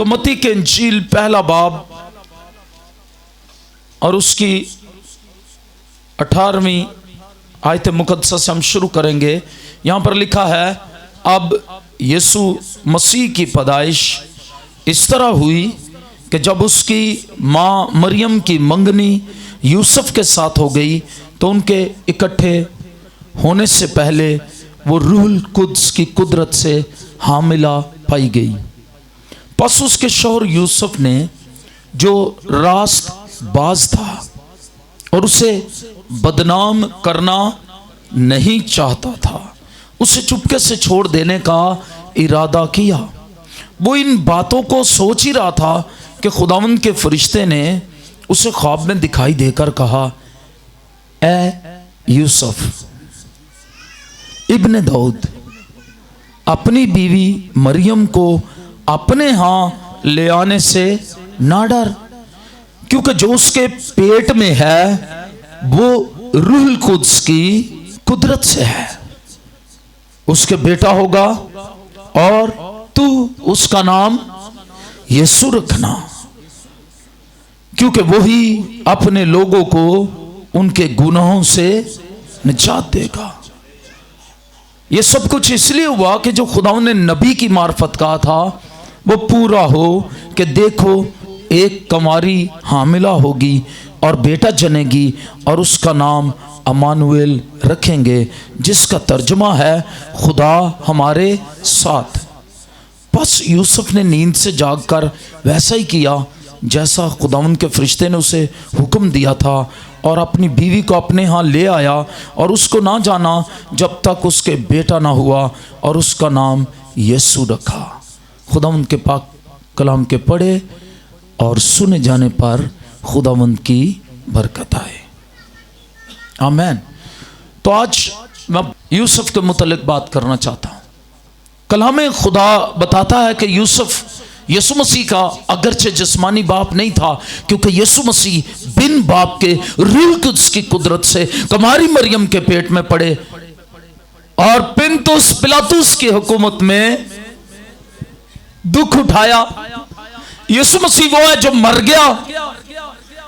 तो मत्ती के इंजील पहला बाब और उसकी 18वीं आयत मुकद्दसा से हम शुरू करेंगे। यहां पर लिखा है, अब यीशु मसीह की पैदाइश इस तरह हुई कि जब उसकी मां मरियम की मंगनी यूसुफ के साथ हो गई तो उनके इकट्ठे होने से पहले वो रूहुल कुद्स की कुदरत से हामिला पाई गई। बस उसके शौहर यूसुफ ने, जो रास्त बाज था और उसे बदनाम करना नहीं चाहता था, उसे चुपके से छोड़ देने का इरादा किया। वो इन बातों को सोच ही रहा था कि खुदावंद के फरिश्ते ने उसे ख्वाब में दिखाई देकर कहा, ए यूसुफ इब्ने दाऊद, अपनी बीवी मरियम को अपने यहाँ ले आने से ना डर, क्योंकि जो उसके पेट में है वो रूहुल कुद्स की कुदरत से है। उसके बेटा होगा और तू उसका नाम यीशु रखना, क्योंकि वही अपने लोगों को उनके गुनाहों से निजात देगा। ये सब कुछ इसलिए हुआ कि जो खुदावंद ने नबी की मार्फत कहा था वो पूरा हो कि देखो, एक कुंवारी हामिला होगी और बेटा जनेगी और उसका नाम अमानुएल रखेंगे, जिसका तर्जुमा है खुदा हमारे साथ। बस यूसुफ ने नींद से जागकर वैसा ही किया जैसा खुदावंद के फरिश्ते ने उसे हुक्म दिया था, और अपनी बीवी को अपने यहाँ ले आया और उसको ना जाना जब तक उसके बेटा ना हुआ, और उसका नाम यीशु रखा। खुदावंद के पाक कलाम के पढ़े और सुने जाने पर खुदावंद की बरकत आए। आमीन। तो आज मैं यूसुफ के मुतालिक बात करना चाहता हूँ। कलाम खुदा बताता है कि यूसुफ यीशु मसीह का अगरचे जिस्मानी बाप नहीं था, क्योंकि यीशु मसीह बिन बाप के रूह कुद्स की कुदरत से कुमारी मरियम के पेट में पड़े और पिलातुस पिलातुस की हुकूमत में दुख उठाया। यीशु मसीह वो है जो मर गया,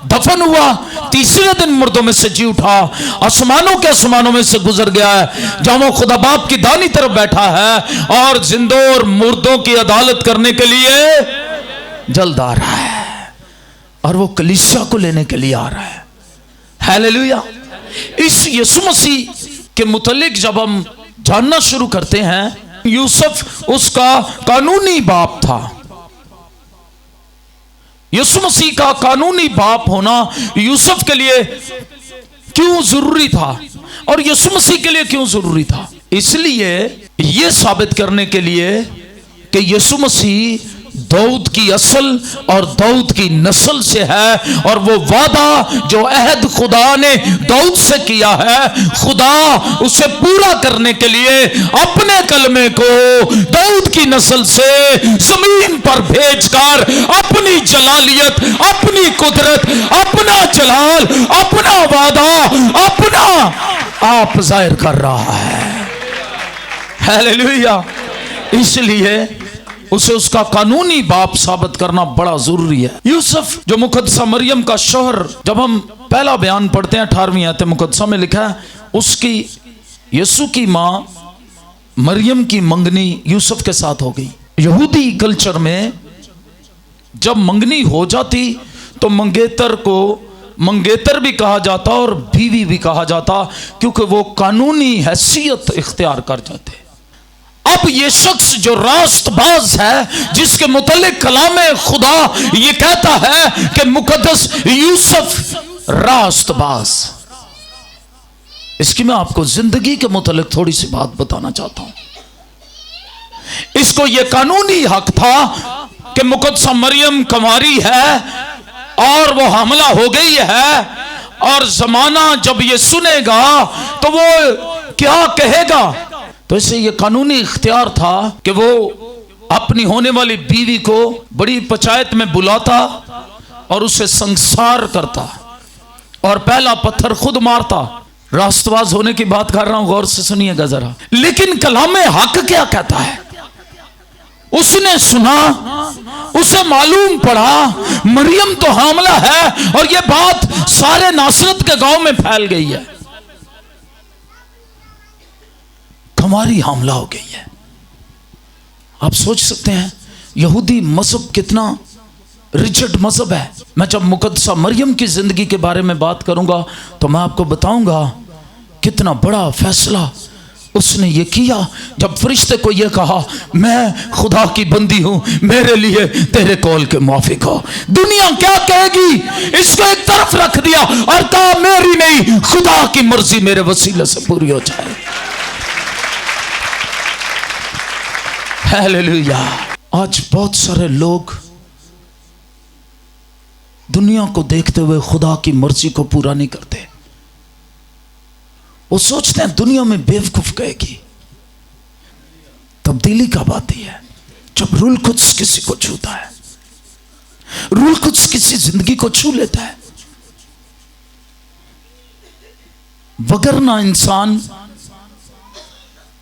दफन हुआ, तीसरे दिन मुर्दों में से जी उठा, आसमानों के आसमानों में से गुजर गया है, जहां वो खुदा बाप की दानी तरफ बैठा है और जिंदों और मुर्दों की अदालत करने के लिए जल्द आ रहा है, और वो कलीसिया को लेने के लिए आ रहा है। हालेलुया। इस यीशु मसीह के मुतालिक जब हम जानना शुरू करते हैं, यूसुफ उसका कानूनी बाप था। यीशु मसीह का कानूनी बाप होना यूसुफ के लिए क्यों जरूरी था, और यीशु मसीह के लिए क्यों जरूरी था? इसलिए यह साबित करने के लिए कि यीशु मसीह दाऊद की असल और दाऊद की नस्ल से है, और वो वादा जो अहद खुदा ने दाऊद से किया है, खुदा उसे पूरा करने के लिए अपने कलमे को दाऊद की नस्ल से जमीन पर भेजकर अपनी जलालियत, अपनी कुदरत, अपना जलाल, अपना वादा, अपना आप जाहिर कर रहा है। हालेलुया। इसलिए उसे उसका कानूनी बाप साबित करना बड़ा जरूरी है। यूसुफ जो मुकद्दसा मरियम का शौहर, जब हम पहला बयान पढ़ते हैं 18वीं आयत मुकद्दसा में लिखा है, उसकी यीशु की मां मरियम की मंगनी यूसुफ के साथ हो गई। यहूदी कल्चर में जब मंगनी हो जाती तो मंगेतर को मंगेतर भी कहा जाता और बीवी भी कहा जाता, क्योंकि वो कानूनी हैसियत इख्तियार कर जाते। अब ये शख्स जो रास्तबाज है, जिसके मुतालिक कलामे खुदा ये कहता है कि मुकद्दस यूसुफ रास्तबाज, इसकी मैं आपको जिंदगी के मुतालिक थोड़ी सी बात बताना चाहता हूं। इसको ये कानूनी हक था कि मुकद्दसा मरियम कुंवारी है और वो हमला हो गई है, और जमाना जब ये सुनेगा तो वो क्या कहेगा। तो इससे ये कानूनी इख्तियार था कि वो अपनी होने वाली बीवी को बड़ी पंचायत में बुलाता और उसे संसार करता और पहला पत्थर खुद मारता। रास्तबाज होने की बात कर रहा हूं, गौर से सुनिएगा जरा। लेकिन कलामे हक क्या कहता है? उसने सुना, उसे मालूम पड़ा मरियम तो हामला है, और यह बात सारे नासरत के गांव में फैल गई है। हमारी हामला हो गई है। आप सोच सकते हैं यहूदी मजहब कितना रिजिड मजहब है। मैं जब मुकद्दसा मरियम की जिंदगी के बारे में बात करूंगा तो मैं आपको बताऊंगा कितना बड़ा फैसला उसने ये किया। जब फरिश्ते को ये कहा मैं खुदा की बंदी हूं, मेरे लिए तेरे कौल के मुआफिक हो, दुनिया क्या कहेगी, इसको एक तरफ रख दिया और कहा मेरी नहीं, खुदा की मर्जी मेरे वसीले से पूरी हो जाए। हालेलुया। आज बहुत सारे लोग दुनिया को देखते हुए खुदा की मर्जी को पूरा नहीं करते। वो सोचते हैं दुनिया में बेवकूफ कहेगी। तब्दीली कब आती है? जब रूल कुछ किसी को छूता है, रूल कुछ किसी जिंदगी को छू लेता है। वगरना इंसान,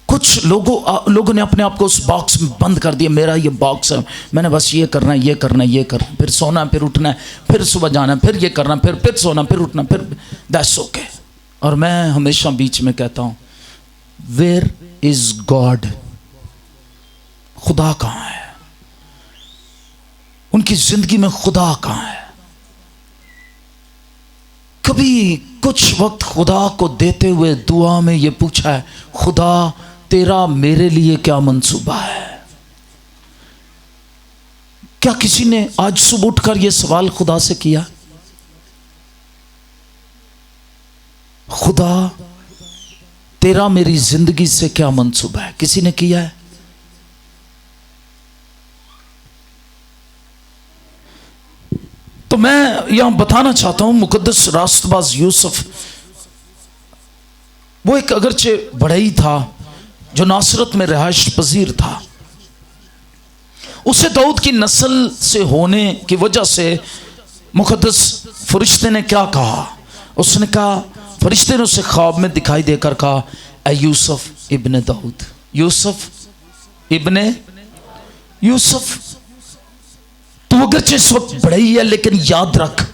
कुछ लोगों ने अपने आप को उस बॉक्स में बंद कर दिया। मेरा ये बॉक्स है, मैंने बस ये करना है, ये करना है, ये करना है, फिर सोना, फिर उठना है, फिर सुबह जाना, फिर ये करना, फिर सोना, फिर उठना, फिर दैट्स ओके। और मैं हमेशा बीच में कहता हूं वेयर इज गॉड? खुदा कहां है? उनकी जिंदगी में खुदा कहां है? कभी कुछ वक्त खुदा को देते हुए दुआ में ये पूछा है, खुदा तेरा मेरे लिए क्या मंसूबा है? क्या किसी ने आज सुबह उठकर यह सवाल खुदा से किया? खुदा तेरा मेरी जिंदगी से क्या मंसूबा है? किसी ने किया है? तो मैं यहां बताना चाहता हूं मुकद्दस रास्तबाज यूसुफ, वो एक अगरचे बढ़ई था जो नासरत में रिहाइश पजीर था। उसे दाऊद की नस्ल से होने की वजह से मुकद्दस फरिश्ते ने क्या कहा? उसने कहा, फरिश्ते ने उसे ख्वाब में दिखाई देकर कहा, ऐ यूसुफ इब्ने दाऊद, यूसुफ इब्ने यूसुफ, तू अगरचे इस वक्त बढ़ई है, लेकिन याद रख,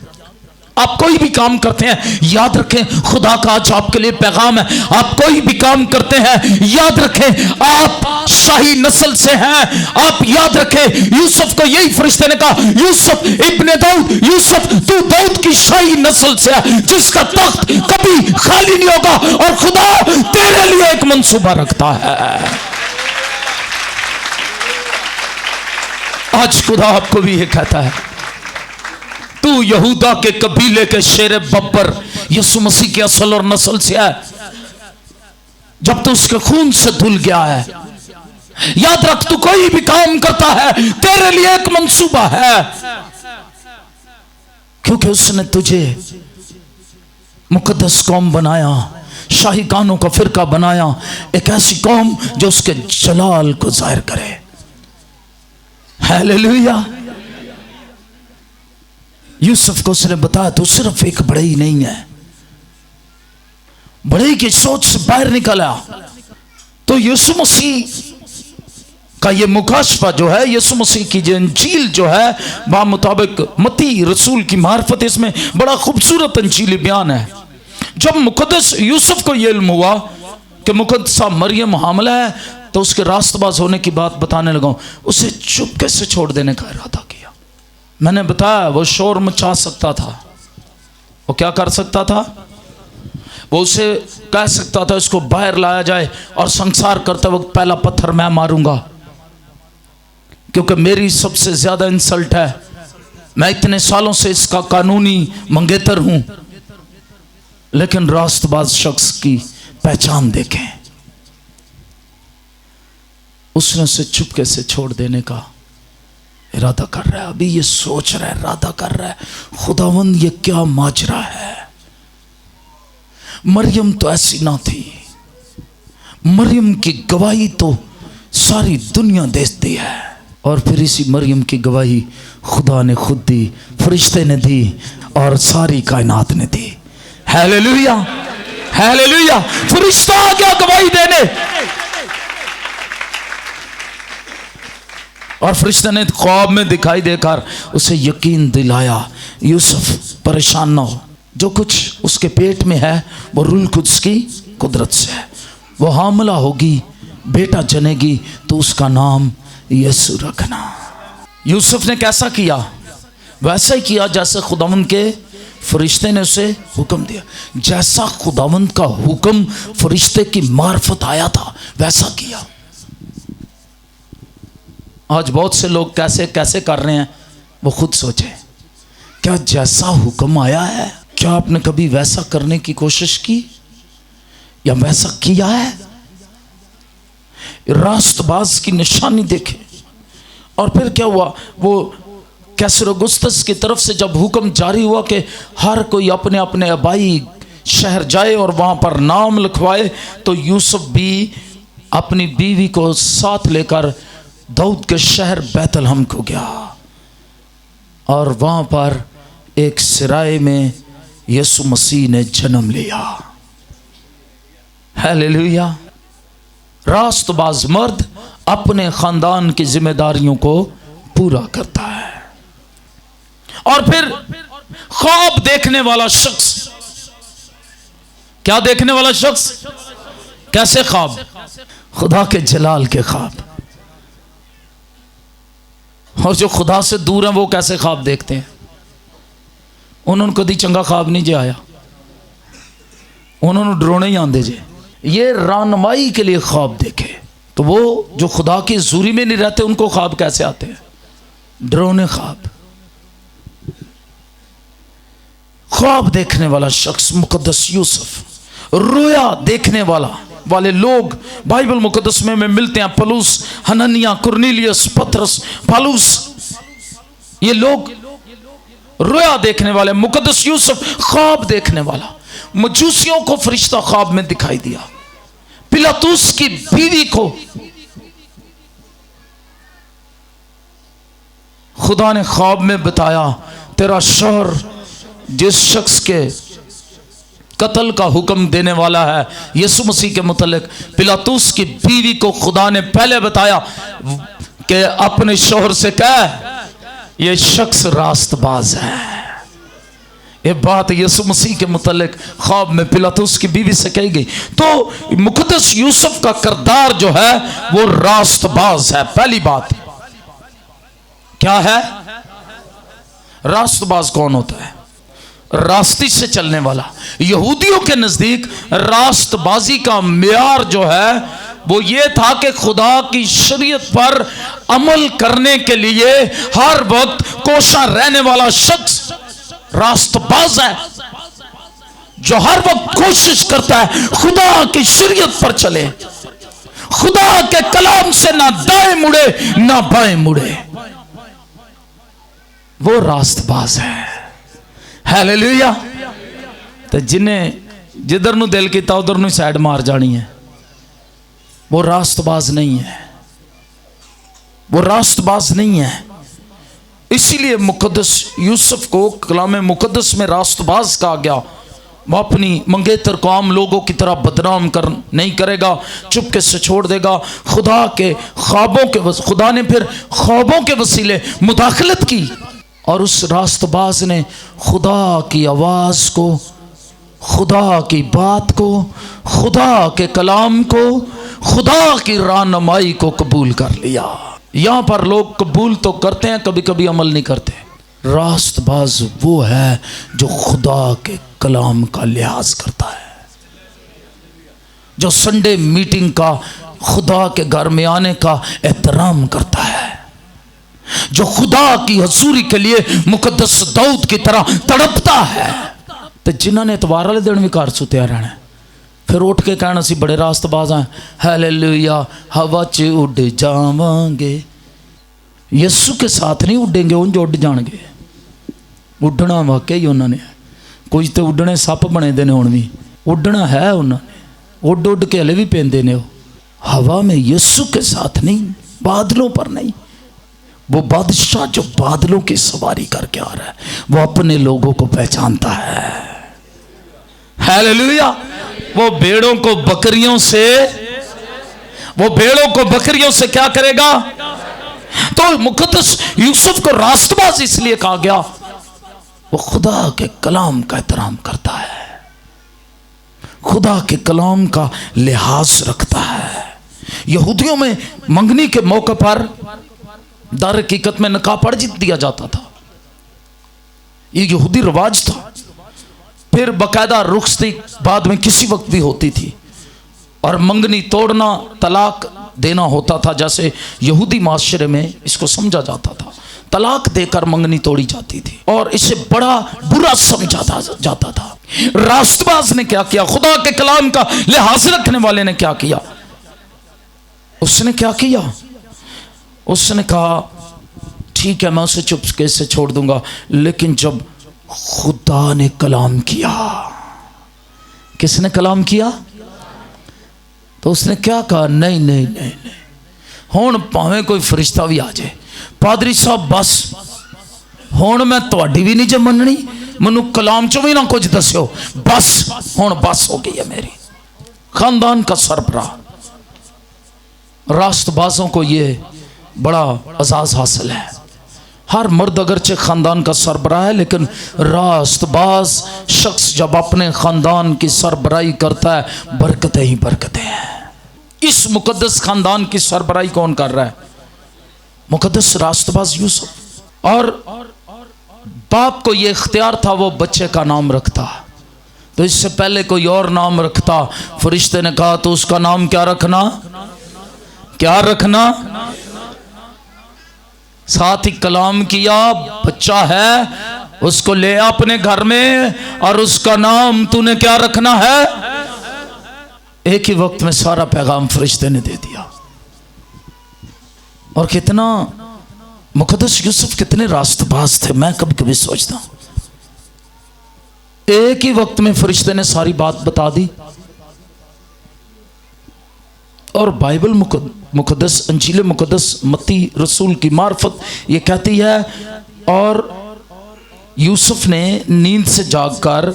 आप कोई भी काम करते हैं याद रखें, खुदा का आज आपके लिए पैगाम है। आप कोई भी काम करते हैं याद रखें, आप शाही नस्ल से हैं। आप याद रखें, यूसुफ को यही फरिश्ते ने कहा, यूसुफ इब्ने दाऊद, यूसुफ तू दाऊद की शाही नस्ल से है, जिसका तख्त कभी खाली नहीं होगा, और खुदा तेरे लिए एक मंसूबा रखता है। आज खुदा आपको भी ये कहता है, तू यहूदा के कबीले के शेर बब्बर यीशु मसीह के असल और नस्ल से है। जब तू उसके खून से धुल गया है, याद रख, तू कोई भी काम करता है तेरे लिए एक मंसूबा है, क्योंकि उसने तुझे मुकद्दस कौम बनाया, शाही कानों का फिरका बनाया, एक ऐसी कौम जो उसके जलाल को जाहिर करे। हालेलुया। यूसुफ को उसने बताया, तू सिर्फ एक बढ़ई नहीं है, बढ़ई की सोच से बाहर निकला। तो यीशु मसीह का ये मुकाशफा जो है, यीशु मसीह की जो इंजील जो है, बा मुताबिक मती रसूल की मार्फत, इसमें बड़ा खूबसूरत इंजीली बयान है। जब मुकद्दस यूसुफ को यह इल्म हुआ कि मुकद्दसा मरियम हामला है, तो उसके रास्तबाज होने की बात बताने लगा, उसे चुपके से छोड़ देने का इरादा किया। मैंने बताया वो शोर मचा सकता था, वो क्या कर सकता था? वो उसे कह सकता था इसको बाहर लाया जाए और संसार करते वक्त पहला पत्थर मैं मारूंगा, क्योंकि मेरी सबसे ज्यादा इंसल्ट है, मैं इतने सालों से इसका कानूनी मंगेतर हूं। लेकिन रास्तबाज शख्स की पहचान देखें, उसने उसे चुपके से छोड़ देने का इरादा कर रहा है। अभी ये सोच रहा है, इरादा कर रहा है, खुदावंद ये क्या माजरा है। मरियम तो ऐसी ना थी, मरियम की गवाही तो सारी दुनिया देती है, और फिर इसी मरियम की गवाही खुदा ने खुद दी, फरिश्ते ने दी, और सारी कायनात ने दी। Hallelujah, hallelujah. फरिश्ता आ गया गवाही देने। और फरिश्ते ने ख्वाब में दिखाई देकर उसे यकीन दिलाया, यूसुफ परेशान ना हो, जो कुछ उसके पेट में है वो रूह कुद्स की कुदरत से है। वो हामला होगी, बेटा जनेगी तो उसका नाम यीशु रखना। यूसुफ ने कैसा किया? वैसा ही किया जैसे खुदावंद के फरिश्ते ने उसे हुक्म दिया। जैसा खुदावंद का हुक्म फरिश्ते की मार्फत आया था वैसा किया। आज बहुत से लोग कैसे कैसे कर रहे हैं वो खुद सोचे। क्या जैसा हुक्म आया है, क्या आपने कभी वैसा करने की कोशिश की या वैसा किया है? रास्तबाज की निशानी देखे। और फिर क्या हुआ? वो कैसर औगुस्तुस की तरफ से जब हुक्म जारी हुआ कि हर कोई अपने अपने आबाई शहर जाए और वहाँ पर नाम लिखवाए, तो यूसुफ भी अपनी बीवी को साथ लेकर दाऊद के शहर बैतलहम को गया और वहाँ पर एक सराय में यीशु मसीह ने जन्म लिया। हालेलुया। रास्तबाज मर्द अपने खानदान की जिम्मेदारियों को पूरा करता है। और फिर ख्वाब देखने वाला शख्स, क्या देखने वाला शख्स? कैसे ख्वाब? खुदा के जलाल के ख्वाब। और जो खुदा से दूर हैं वो कैसे ख्वाब देखते हैं? उन्होंने कभी चंगा ख्वाब नहीं जे आया, उन्होंने डरोने ही आंदे जे। ये रहनुमाई के लिए ख्वाब देखे, तो वो जो खुदा की हज़ूरी में नहीं रहते उनको ख्वाब कैसे आते हैं? डरोने ख्वाब। ख्वाब देखने वाला शख्स मुकद्दस यूसुफ। रोया देखने वाले लोग बाइबल मुकद्दस में मिलते हैं। पलूस, हननिया, कुरनेलियस, पतरस, पालूस, ये लोग रोया देखने वाले। मुकद्दस यूसुफ ख्वाब देखने वाला। मजूसियों को फरिश्ता ख्वाब में दिखाई दिया। पिलातुस की बीवी को खुदा ने ख्वाब में बताया, तेरा शौहर जिस शख्स के कत्ल का हुक्म देने वाला है यीशु मसीह के मुतल्लिक, पिलातुस की बीवी को खुदा ने पहले बताया कि अपने शौहर से कह ये शख्स रास्तबाज है। ये बात यीशु मसीह के मुतल्लिक ख्वाब में पिलातुस की बीवी से कही गई। तो मुकद्दस यूसुफ का किरदार जो है वो रास्तबाज है। पहली बात क्या है? रास्तबाज कौन होता है? रास्ते से चलने वाला। यहूदियों के नजदीक रास्तबाजी का म्यार जो है वो ये था कि खुदा की शरीयत पर अमल करने के लिए हर वक्त कोशा रहने वाला शख्स रास्तबाज है, जो हर वक्त कोशिश करता है खुदा की शरीयत पर चले, खुदा के कलाम से ना दाएं मुड़े ना बाएं मुड़े। वो रास्तबाज है। हालेलुया। तो जिन्हें जिधर नु दिल किया उधर नु साइड मार जानी है, वो रास्तबाज नहीं है। वो रास्तबाज नहीं है। इसीलिए मुकद्दस यूसुफ को कलाम मुकद्दस में रास्तबाज कहा गया। वो अपनी मंगेतर को आम लोगों की तरह बदनाम नहीं करेगा, चुपके से छोड़ देगा। खुदा के ख्वाबों के खुदा ने फिर ख्वाबों के वसीले मुदाखलत की और उस रास्तबाज ने खुदा की आवाज़ को, खुदा की बात को, खुदा के कलाम को, खुदा की रहनुमाई को कबूल कर लिया। यहाँ पर लोग कबूल तो करते हैं, कभी कभी अमल नहीं करते। रास्तबाज वो है जो खुदा के कलाम का लिहाज करता है, जो संडे मीटिंग का, खुदा के घर में आने का एहतराम करता है, जो खुदा की हजूरी के लिए मुकद्दस दाऊद की तरह तड़पता है। तो जिन्होंने इतवार वाले दिन भी घर सुत्या रहना, फिर उठ के कहना सी बड़े रास्तबाज हैं, हालेलुया हवा च उड़ जावांगे। यीशु के साथ नहीं उड़ेंगे, उंज उड़ जाएंगे। उड़ना वाकई उन्होंने, कुछ तो उड़ने सप बने दे ने, हुण भी उड़ना है उन्होंने, उड़ उड़ के हले भी पेंदे ने। हवा में यीशु के साथ नहीं, बादलों पर नहीं। वो बादशाह जो बादलों की सवारी करके आ रहा है वो अपने लोगों को पहचानता है। हालेलुया। वो भेड़ों को बकरियों से क्या करेगा? तो मुकद्दस यूसुफ को रास्तबाज इसलिए कहा गया, वो खुदा के कलाम का एहतराम करता है, खुदा के कलाम का लिहाज रखता है। यहूदियों में मंगनी के मौके पर दर हकीकत में निकाह पढ़ दिया जाता था, ये यहूदी रिवाज था। फिर बकायदा रुखसती बाद में किसी वक्त भी होती थी, और मंगनी तोड़ना तलाक देना होता था। जैसे यहूदी माशरे में इसको समझा जाता था, तलाक देकर मंगनी तोड़ी जाती थी, और इसे बड़ा बुरा समझा जाता था। रास्तबाज ने क्या किया, खुदा के कलाम का लिहाज रखने वाले ने क्या किया, उसने क्या किया, उसने कहा ठीक है मैं उसे चुपके से छोड़ दूंगा, लेकिन जब खुदा ने कलाम किया, किसने कलाम किया, तो उसने क्या कहा, नहीं नहीं नहीं नहीं, हुण भावें कोई फरिश्ता भी आ जाए, पादरी साहब बस हुण मैं तुहाडी भी नहीं जे मननी, मैनू कलाम चो भी ना कुछ दस्यो, बस हुण बस हो गई है मेरी। खानदान का सरबराह, रास्तबाजों को ये बड़ा एजाज हासिल है। हर मर्द अगरचे खानदान का सरबराह है, लेकिन रास्तबाज शख्स जब अपने खानदान की सरबराही करता है, बरकतें ही बरकतें हैं। इस मुकद्दस खानदान की सरबराही कौन कर रहा है, मुकद्दस रास्तबाज यूसुफ। और बाप को यह इख्तियार था वो बच्चे का नाम रखता, तो इससे पहले कोई और नाम रखता, फरिश्ते ने कहा तो उसका नाम क्या रखना, क्या रखना, साथ ही कलाम किया, बच्चा है उसको ले अपने घर में और उसका नाम तूने क्या रखना है। एक ही वक्त में सारा पैगाम फरिश्ते ने दे दिया। और कितना मुकद्दस यूसुफ कितने रास्तबाज थे, मैं कभी कभी सोचता हूं, एक ही वक्त में फरिश्ते ने सारी बात बता दी। और बाइबल मुकद्दस अंजील मुकद्दस मत्ती रसूल की मार्फत ये कहती है, और यूसुफ ने नींद से जागकर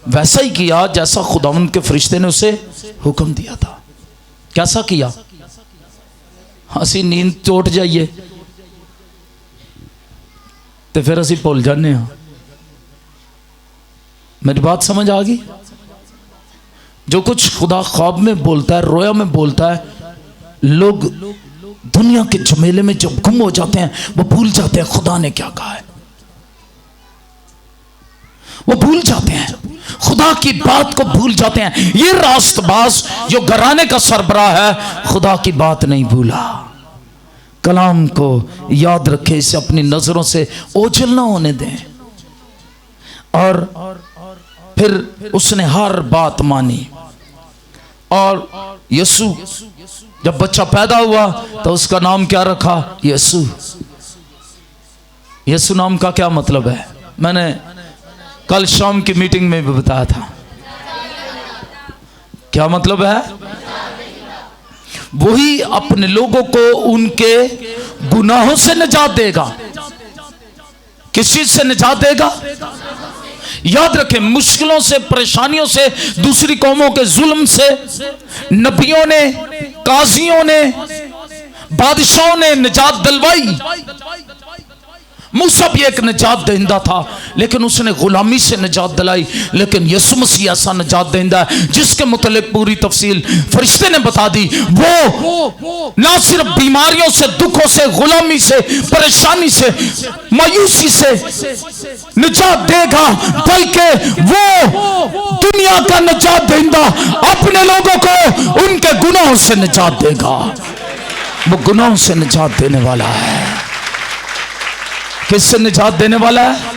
वैसा ही किया जैसा खुदावंद के फरिश्ते ने उसे हुक्म दिया था। कैसा किया, असी नींद टूट जाइए तो फिर असी भूल जाने हाँ। मेरी बात समझ आ गई, जो कुछ खुदा ख्वाब में बोलता है, रोया में बोलता है, लोग दुनिया के झमेले में जब गुम हो जाते हैं वो भूल जाते हैं खुदा ने क्या कहा है, वो भूल जाते हैं, खुदा की बात को भूल जाते हैं। ये रास्तबाज जो घराने का सरबराह है, खुदा की बात नहीं भूला, कलाम को याद रखे, इसे अपनी नजरों से ओझल ना होने दें। और फिर उसने हर बात मानी। और यीशु जब बच्चा पैदा हुआ तो उसका नाम क्या रखा, यीशु। यीशु नाम का क्या मतलब है, मैंने कल शाम की मीटिंग में भी बताया था। क्या मतलब है, वही अपने लोगों को उनके गुनाहों से निजात देगा। किस चीज से निजात देगा, याद रखें, मुश्किलों से, परेशानियों से, दूसरी कौमों के जुल्म से नबियों ने, काजियों ने, बादशाहों ने निजात दिलवाई। मूसा भी एक निजात देंदा था, लेकिन उसने गुलामी से निजात दिलाई। लेकिन यीशु मसीह ऐसा निजात देंदा है जिसके मुतल्लिक पूरी तफसील फरिश्ते ने बता दी। वो ना सिर्फ बीमारियों से, दुखों से, गुलामी से, परेशानी से, मायूसी से निजात देगा, बल्कि वो दुनिया का निजात देंदा अपने लोगों को उनके गुनाहों से निजात देगा। वो गुनाहों से निजात देने वाला है। किससे निजात देने वाला है,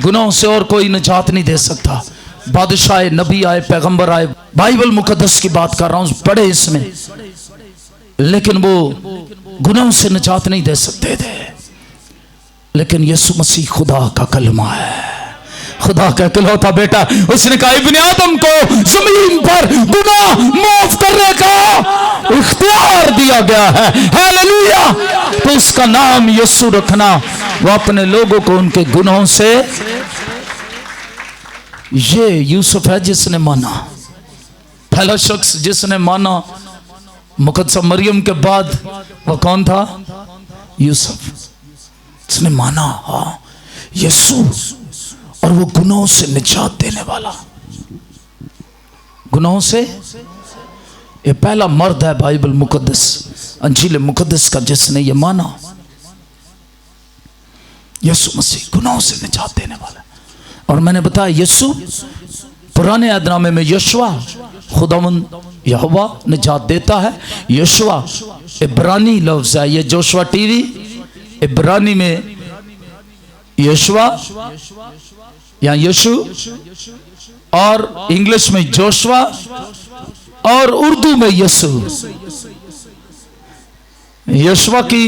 गुनाहों से और कोई निजात नहीं दे सकता। बादशाह आए, नबी आए, पैगंबर आए, बाइबल मुकद्दस की बात कर रहा हूं, पढ़े इसमें, लेकिन वो गुनाहों से निजात नहीं दे सकते थे। लेकिन यीशु मसीह खुदा का कलमा है, खुदा का इकलौता बेटा। उसने कहा इब्ने आदम को जमीन पर गुनाह माफ करने का इख्तियार दिया गया है, हालेलुया। तो उसका नाम यीशु रखना, वो अपने लोगों को उनके गुनाहों से। ये यूसुफ है जिसने माना, पहला शख्स जिसने माना। मुकद्दस मरियम के बाद वो कौन था, यूसुफ, उसने माना हाँ यीशु, और वो गुनाहों से निजात देने वाला। गुनाहों से, ये पहला मर्द है बाइबल मुकद्दस, अंजील मुकद्दस का, जिसने ये माना यीशु मसीह गुनाहों से निजात देने वाला। और मैंने बताया यीशु पुराने अहदनामे में यशवा, खुदावंद यहोवा निजात देता है। यशवा इब्रानी लफ्ज है, ये जोशवा टीवी इब्रानी में यशवा या यीशु, और इंग्लिश में जोशवा, और उर्दू में यीशु। यशवा की,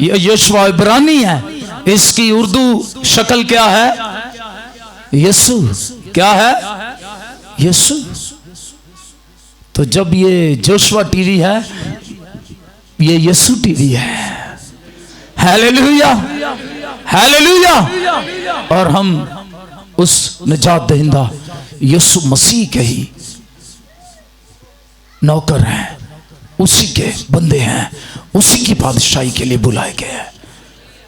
यशवा इब्रानी है, इसकी उर्दू शक्ल क्या है? यीशु। क्या है? यीशु। तो जब ये जोशवा टीवी है, ये यीशु टीवी है। Hallelujah, hallelujah. और हम उस निजात दहिंदा यीशु मसीह के ही नौकर हैं, उसी के बंदे हैं, उसी की बादशाही के लिए बुलाए गए हैं।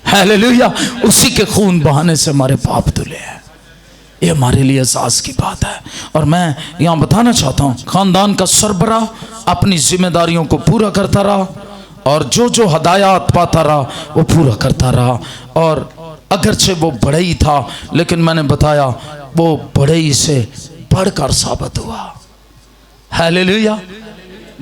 हालेलुया। उसी के खून बहाने से हमारे पाप धुले हैं। ये हमारे लिए एहसास की बात है। और मैं यहाँ बताना चाहता हूँ, खानदान का सरबराह अपनी जिम्मेदारियों को पूरा करता रहा, और जो जो हदायत पाता रहा वो पूरा करता रहा। और अगरचे वो बड़े ही था, लेकिन मैंने बताया वो बड़े ही से बढ़कर साबित हुआ। हालेलुया।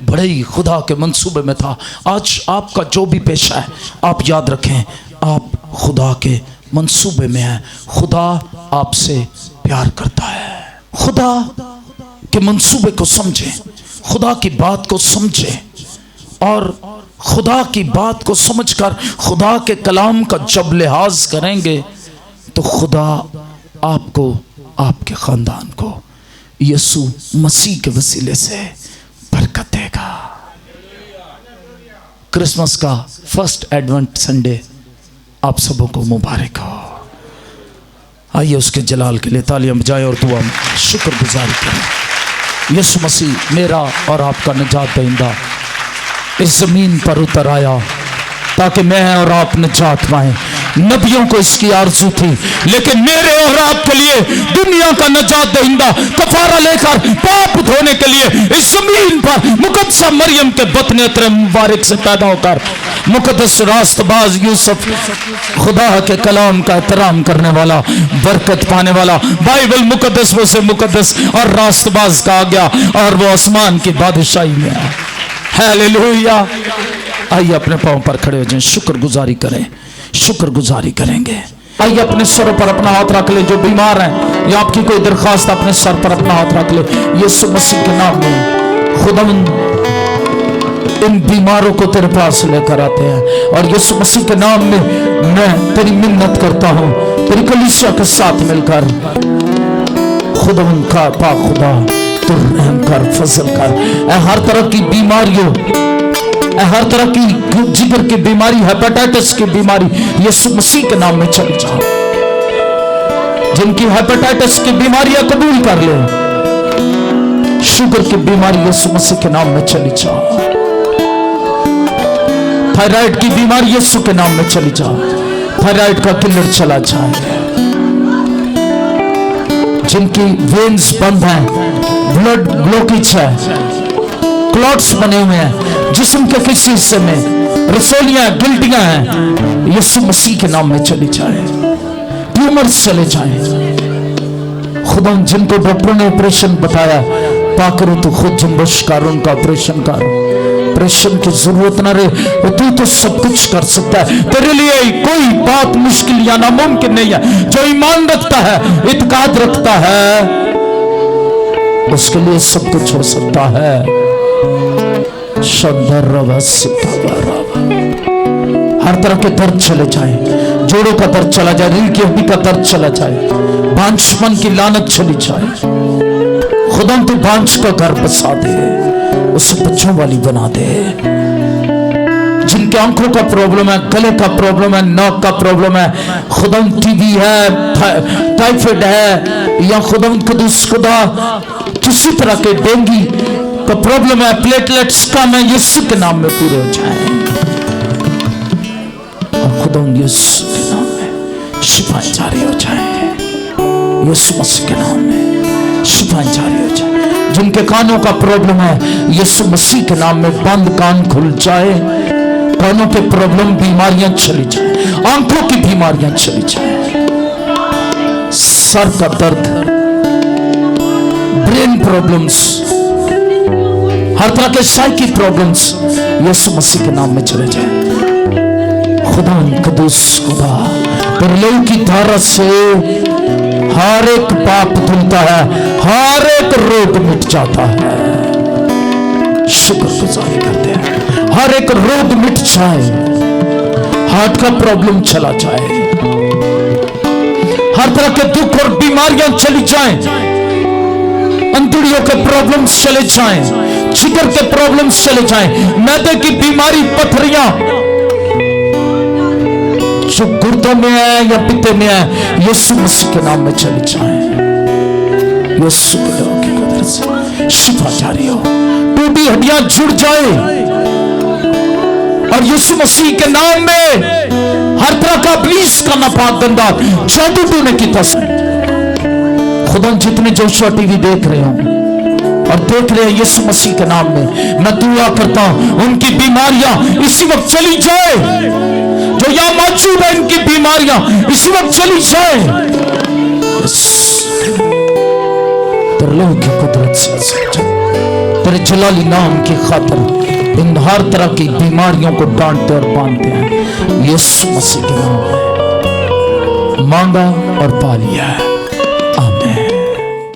बड़े ही खुदा के मंसूबे में था। आज आपका जो भी पेशा है, आप याद रखें, आप खुदा के मंसूबे में हैं। खुदा आपसे प्यार करता है। खुदा के मंसूबे को समझें, खुदा की बात को समझें, और खुदा की बात को समझकर खुदा के कलाम का जब लिहाज करेंगे तो खुदा आपको, आपके खानदान को यीशु मसीह के वसीले से बरकत देगा। क्रिसमस का फर्स्ट एडवेंट संडे आप सबों को मुबारक हो। आइए उसके जलाल के लिए तालियां बजाएं और दुआ में शुक्रगुजारी करें। यीशु मसीह मेरा और आपका निजात दहिंदा इस जमीन पर उतर आया ताकि मैं और आप निजात पाएं। नबियों को इसकी आरज़ू थी, लेकिन मेरे और आपके लिए दुनिया का निजात दहिंदा कफारा लेकर पाप धोने के लिए इस जमीन पर मुकद्दसा मरियम के बतन अतरे मुबारक से पैदा होकर मुकद्दस रास्तबाज यूसुफ, खुदा के कलाम का एहतराम करने वाला, बरकत पाने वाला, बाइबल मुकद्दस वो से मुकद्दस और रास्तबाज का आ गया, और वो आसमान की बादशाही में आया। हालेलुया। आइए अपने पांव पर खड़े हो जाएं, शुक्रगुजारी करें, शुक्रगुजारी करेंगे। आइए अपने सर पर अपना हाथ रख ले। जो बीमार हैं या आपकी कोई दरखास्त, अपने सर पर अपना हाथ रख ले। यीशु मसीह के नाम में खुदावंद इन बीमारों को तेरे पास लेकर आते हैं, और यीशु मसीह के नाम में मैं तेरी मिन्नत करता हूँ, तेरी कलीसिया के साथ मिलकर खुदावंद का पा खुदा तो रहम कर, फजल कर। हर तरह की बीमारियों, हर तरह की जिगर की बीमारी, हेपेटाइटिस की बीमारी यीशु मसीह के नाम में चली जाओ। जिनकी हेपेटाइटिस की बीमारियां कबूल कर ले, शुगर की बीमारी यीशु मसीह के नाम में चली जाओ। थायराइड की बीमारी यीशु के नाम में चली जाओ, थायराइड का किलर चला जाए। जिनकी वेन्स बंद हैं, ब्लड ब्लॉकेज है, क्लॉट्स बने हुए हैं जिस्म के किसी हिस्से में, रसोलियां गिल्टियां हैं, यीशु मसीह के नाम में चली जाए। ट्यूमर्स चले जाए। खुदा जिनको डॉक्टर ने ऑपरेशन बताया, पाकर तो खुद जुम्बश कर, उनका ऑपरेशन कर। ऑपरेशन की जरूरत ना रहे, तू तो सब कुछ कर सकता है। तेरे लिए कोई बात मुश्किल या नामुमकिन नहीं है। जो ईमान रखता है, इत्काद रखता है, उसके लिए सब कुछ हो सकता है। हर तरह के दर्द चले जाए, जोड़ों का दर्द चला जाए, रीढ़ की हड्डी का दर्द चला जाए, बांझपन की लानत चली जाए। खुदा तू बांझ का घर बसा दे, उसे बच्चों वाली बना दे। जिनके आंखों का प्रॉब्लम है, गले का प्रॉब्लम है, नाक का प्रॉब्लम है, खुदा टीबी है, टाइफाइड है, या खुदा कुदूस खुदा किसी तरह के डेंगू का प्रॉब्लम है, प्लेटलेट्स कम है, यीशु के नाम में पूरे हो जाए। खुदा यीशु के नाम में शिफाएं जारी हो जाए, यीशु मसीह के नाम में शिफाएं जारी हो जाए। जिनके कानों का प्रॉब्लम है, यीशु मसीह के नाम में बंद कान खुल जाए, कानों के प्रॉब्लम बीमारियां चली जाए, आंखों की बीमारियां चली जाए, सर का दर्द, ब्रेन प्रॉब्लम्स, हर तरह के साइकिक प्रॉब्लम्स यीशु मसीह के नाम में चले जाए। खुदा कदूस खुदा परलोक की धारा से हर एक पाप धुलता है, हर एक रोग मिट जाता है। शुक्रगुजारी करते हैं, हर एक रोग मिट जाए, हार्ट का प्रॉब्लम चला जाए, हर तरह के दुख और बीमारियां चली जाएं, अंतड़ियों के प्रॉब्लम्स चले जाएं, जिगर के प्रॉब्लम्स चले जाएं, मैदे की बीमारी, पथरियां जो गुर्दों में है या पित्ते में है, यीशु मसीह के नाम में चली जाए। यीशु के नाम की कदर से शिफा जारी हो, टूटी हड्डियां जुड़ जाए और यीशु मसीह के नाम में हर तरह का इब्लीस का नापाक गंदा जादू टूने की तस्वीर। खुदा जितने जोशुआ टीवी देख रहे हो और देख रहे हैं यीशु मसीह के नाम में, मैं दुआ करता हूं उनकी बीमारियां इसी वक्त चली जाए, जो यहां मौजूद है इनकी बीमारियां इसी वक्त चली जाए। तेरे लोगों की कुदरत से, तेरे जलाली नाम की खातिर इन हर तरह की बीमारियों को डांटते और बांधते हैं। यीशु मसीह के नाम में मांगा और पा लिया है।